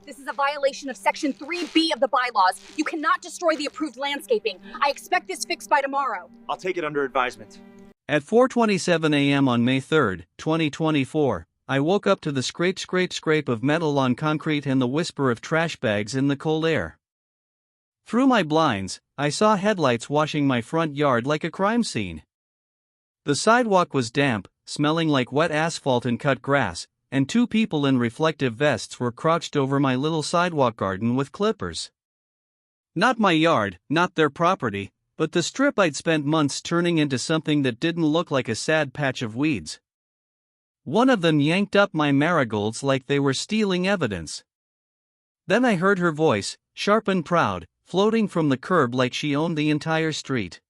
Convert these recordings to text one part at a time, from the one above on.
This is a violation of Section 3B of the bylaws. You cannot destroy the approved landscaping. I expect this fixed by tomorrow. I'll take it under advisement. At 4:27 a.m. on May 3, 2024, I woke up to the scrape of metal on concrete and the whisper of trash bags in the cold air. Through my blinds, I saw headlights washing my front yard like a crime scene. The sidewalk was damp, smelling like wet asphalt and cut grass, and two people in reflective vests were crouched over my little sidewalk garden with clippers. Not my yard, not their property, but the strip I'd spent months turning into something that didn't look like a sad patch of weeds. One of them yanked up my marigolds like they were stealing evidence. Then I heard her voice, sharp and proud, floating from the curb like she owned the entire street.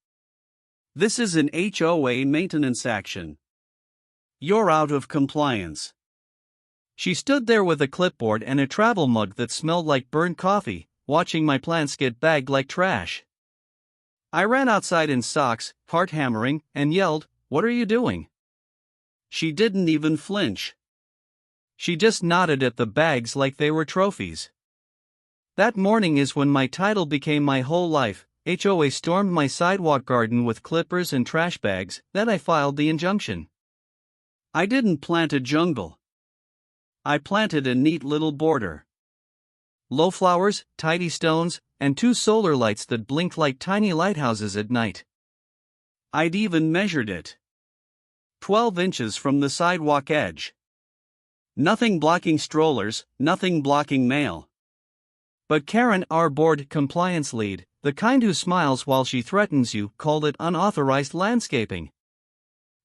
"This is an HOA maintenance action. You're out of compliance." She stood there with a clipboard and a travel mug that smelled like burnt coffee, watching my plants get bagged like trash. I ran outside in socks, heart hammering, and yelled, "What are you doing?" She didn't even flinch. She just nodded at the bags like they were trophies. That morning is when my title became my whole life. HOA stormed my sidewalk garden with clippers and trash bags, then I filed the injunction. I didn't plant a jungle. I planted a neat little border. Low flowers, tidy stones, and 2 solar lights that blinked like tiny lighthouses at night. I'd even measured it. 12 inches from the sidewalk edge. Nothing blocking strollers, nothing blocking mail. But Karen, our board compliance lead, the kind who smiles while she threatens you, called it unauthorized landscaping.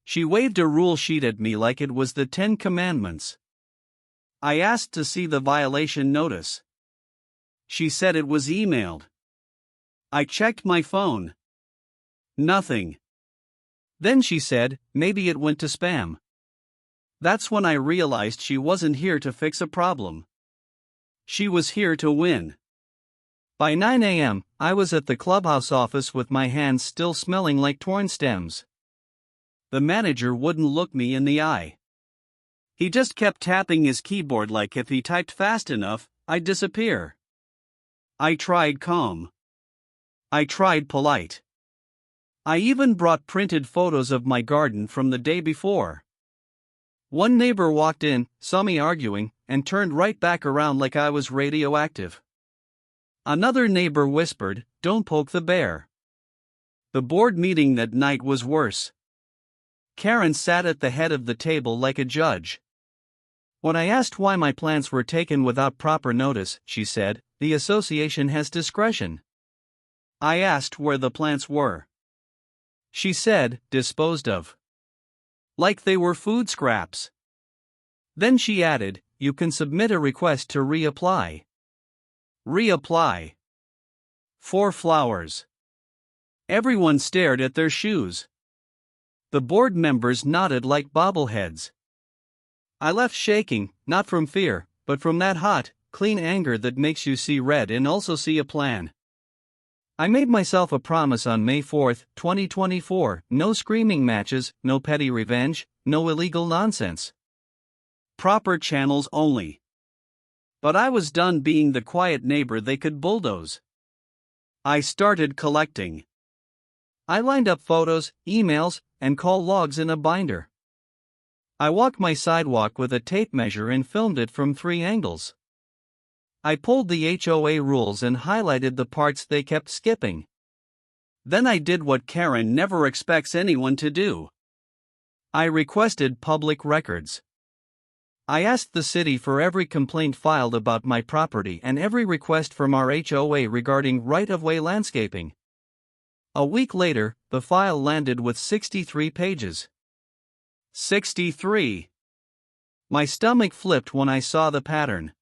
She waved a rule sheet at me like it was the 10 Commandments. I asked to see the violation notice. She said it was emailed. I checked my phone. Nothing. Then she said, maybe it went to spam. That's when I realized she wasn't here to fix a problem. She was here to win. By 9 a.m., I was at the clubhouse office with my hands still smelling like torn stems. The manager wouldn't look me in the eye. He just kept tapping his keyboard like if he typed fast enough, I'd disappear. I tried calm. I tried polite. I even brought printed photos of my garden from the day before. One neighbor walked in, saw me arguing, and turned right back around like I was radioactive. Another neighbor whispered, "Don't poke the bear." The board meeting that night was worse. Karen sat at the head of the table like a judge. When I asked why my plants were taken without proper notice, she said, "The association has discretion." I asked where the plants were. She said, "Disposed of. Like they were food scraps." Then she added, "You can submit a request to reapply." Reapply. 4 flowers. Everyone stared at their shoes. The board members nodded like bobbleheads. I left shaking, not from fear, but from that hot, clean anger that makes you see red and also see a plan. I made myself a promise on May 4, 2024, no screaming matches, no petty revenge, no illegal nonsense. Proper channels only. But I was done being the quiet neighbor they could bulldoze. I started collecting. I lined up photos, emails, and call logs in a binder. I walked my sidewalk with a tape measure and filmed it from 3 angles. I pulled the HOA rules and highlighted the parts they kept skipping. Then I did what Karen never expects anyone to do. I requested public records. I asked the city for every complaint filed about my property and every request from our HOA regarding right-of-way landscaping. A week later, the file landed with 63 pages. 63. My stomach flipped when I saw the pattern.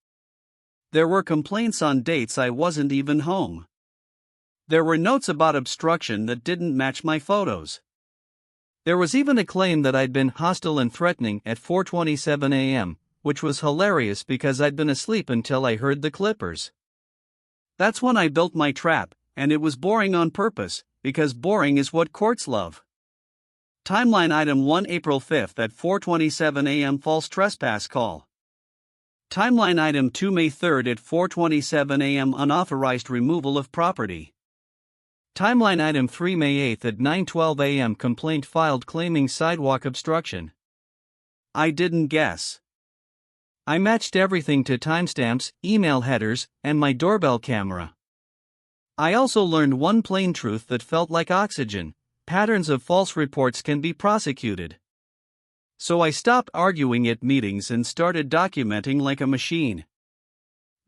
There were complaints on dates I wasn't even home. There were notes about obstruction that didn't match my photos. There was even a claim that I'd been hostile and threatening at 4:27 a.m., which was hilarious because I'd been asleep until I heard the clippers. That's when I built my trap, and it was boring on purpose, because boring is what courts love. Timeline item 1 April 5 at 4:27 a.m. false trespass call. Timeline item 2 May 3rd at 4:27 a.m. unauthorized removal of property. Timeline item 3 May 8th at 9:12 a.m. complaint filed claiming sidewalk obstruction. I didn't guess. I matched everything to timestamps, email headers, and my doorbell camera. I also learned one plain truth that felt like oxygen: patterns of false reports can be prosecuted. So I stopped arguing at meetings and started documenting like a machine.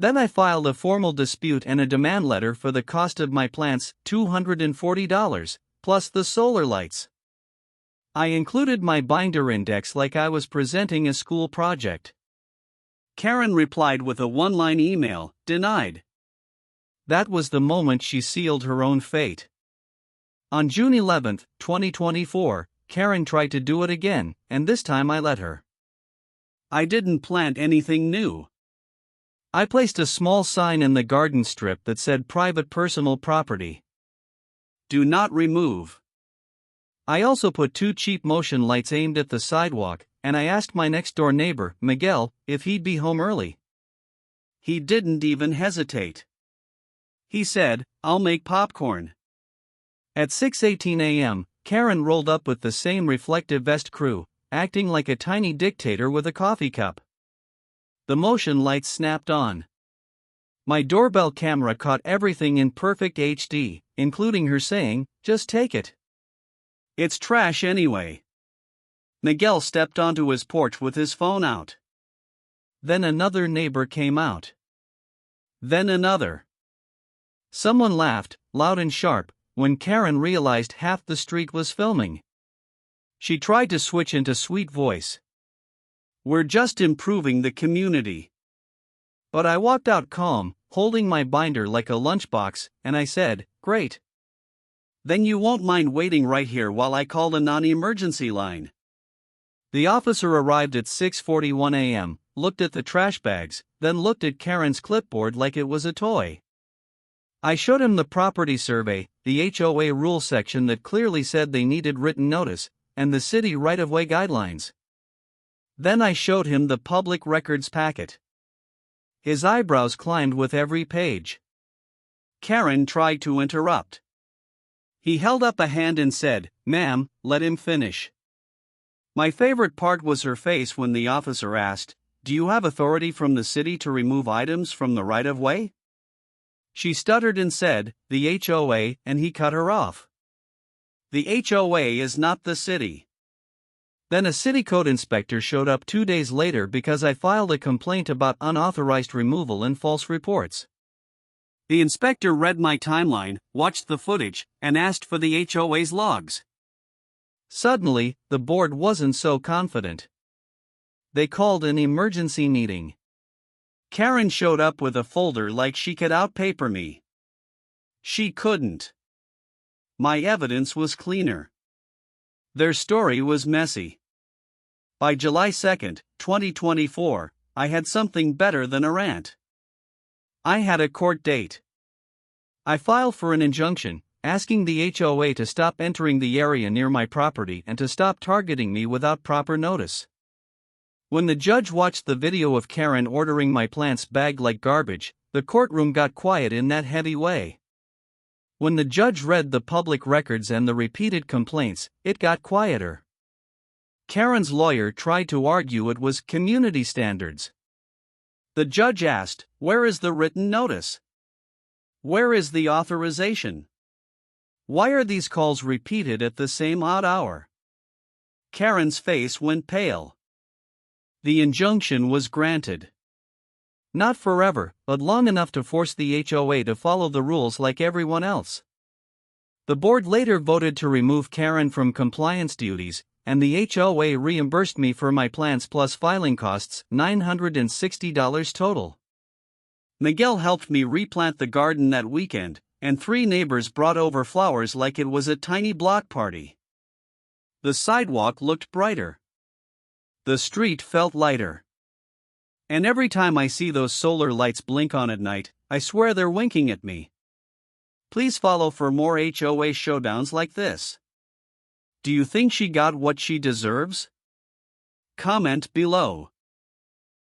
Then I filed a formal dispute and a demand letter for the cost of my plants, $240, plus the solar lights. I included my binder index like I was presenting a school project. Karen replied with a one-line email, denied. That was the moment she sealed her own fate. On June 11, 2024, Karen tried to do it again, and this time I let her. I didn't plant anything new. I placed a small sign in the garden strip that said private personal property. Do not remove. I also put 2 cheap motion lights aimed at the sidewalk, and I asked my next-door neighbor, Miguel, if he'd be home early. He didn't even hesitate. He said, "I'll make popcorn." At 6:18 a.m., Karen rolled up with the same reflective vest crew, acting like a tiny dictator with a coffee cup. The motion lights snapped on. My doorbell camera caught everything in perfect HD, including her saying, "Just take it. It's trash anyway." Miguel stepped onto his porch with his phone out. Then another neighbor came out. Then another. Someone laughed, loud and sharp, when Karen realized half the street was filming. She tried to switch into sweet voice. "We're just improving the community." But I walked out calm, holding my binder like a lunchbox, and I said, "Great. Then you won't mind waiting right here while I call the non-emergency line." The officer arrived at 6:41 a.m., looked at the trash bags, then looked at Karen's clipboard like it was a toy. I showed him the property survey, the HOA rule section that clearly said they needed written notice, and the city right-of-way guidelines. Then I showed him the public records packet. His eyebrows climbed with every page. Karen tried to interrupt. He held up a hand and said, "Ma'am, let him finish." My favorite part was her face when the officer asked, "Do you have authority from the city to remove items from the right-of-way?" She stuttered and said, "The HOA," and he cut her off. The HOA is not the city. Then a city code inspector showed up 2 days later because I filed a complaint about unauthorized removal and false reports. The inspector read my timeline, watched the footage, and asked for the HOA's logs. Suddenly, the board wasn't so confident. They called an emergency meeting. Karen showed up with a folder like she could outpaper me. She couldn't. My evidence was cleaner. Their story was messy. By July 2, 2024, I had something better than a rant. I had a court date. I filed for an injunction, asking the HOA to stop entering the area near my property and to stop targeting me without proper notice. When the judge watched the video of Karen ordering my plants bagged like garbage, the courtroom got quiet in that heavy way. When the judge read the public records and the repeated complaints, it got quieter. Karen's lawyer tried to argue it was community standards. The judge asked, "Where is the written notice? Where is the authorization? Why are these calls repeated at the same odd hour?" Karen's face went pale. The injunction was granted. Not forever, but long enough to force the HOA to follow the rules like everyone else. The board later voted to remove Karen from compliance duties, and the HOA reimbursed me for my plants plus filing costs, $960 total. Miguel helped me replant the garden that weekend, and 3 neighbors brought over flowers like it was a tiny block party. The sidewalk looked brighter. The street felt lighter. And every time I see those solar lights blink on at night, I swear they're winking at me. Please follow for more HOA showdowns like this. Do you think she got what she deserves? Comment below.